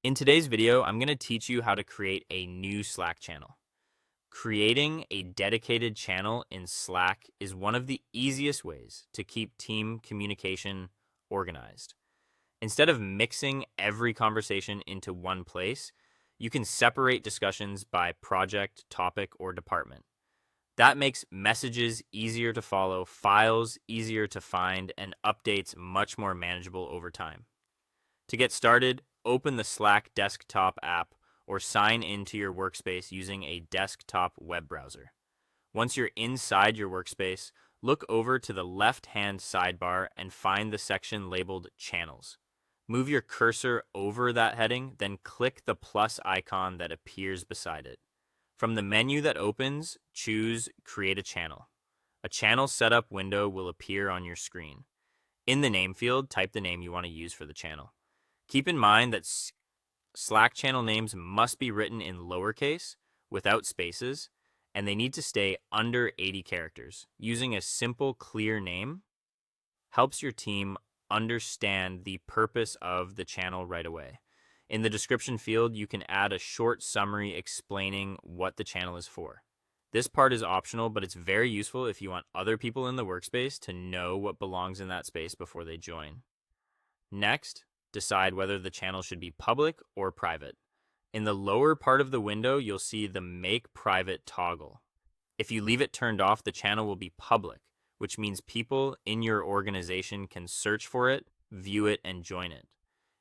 In today's video, I'm going to teach you how to create a new Slack channel. Creating a dedicated channel in Slack is one of the easiest ways to keep team communication organized. Instead of mixing every conversation into one place, you can separate discussions by project, topic, or department. That makes messages easier to follow, files easier to find, and updates much more manageable over time. To get started, open the Slack desktop app or sign into your workspace using a desktop web browser. Once you're inside your workspace, look over to the left-hand sidebar and find the section labeled Channels. Move your cursor over that heading, then click the plus icon that appears beside it. From the menu that opens, choose Create a Channel. A channel setup window will appear on your screen. In the name field, type the name you want to use for the channel. Keep in mind that Slack channel names must be written in lowercase, without spaces, and they need to stay under 80 characters. Using a simple, clear name helps your team understand the purpose of the channel right away. In the description field, you can add a short summary explaining what the channel is for. This part is optional, but it's very useful if you want other people in the workspace to know what belongs in that space before they join. Next, decide whether the channel should be public or private. In the lower part of the window, you'll see the Make Private toggle. If you leave it turned off, the channel will be public, which means people in your organization can search for it, view it, and join it.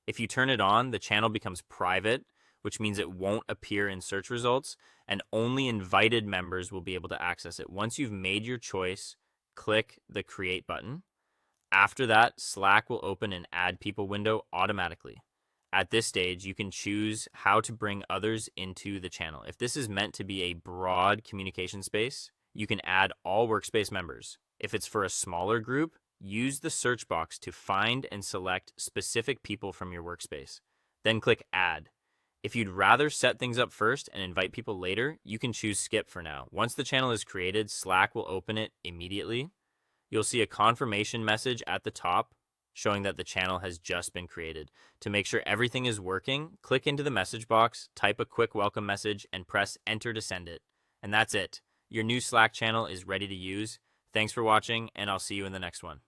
If you turn it on, the channel becomes private, which means it won't appear in search results, and only invited members will be able to access it. Once you've made your choice, click the Create button. After that, Slack will open an Add People window automatically. At this stage, you can choose how to bring others into the channel. If this is meant to be a broad communication space, you can add all workspace members. If it's for a smaller group, use the search box to find and select specific people from your workspace. Then click Add. If you'd rather set things up first and invite people later, you can choose Skip for now. Once the channel is created, Slack will open it immediately. You'll see a confirmation message at the top showing that the channel has just been created. To make sure everything is working, click into the message box, type a quick welcome message, and press Enter to send it. And that's it. Your new Slack channel is ready to use. Thanks for watching, and I'll see you in the next one.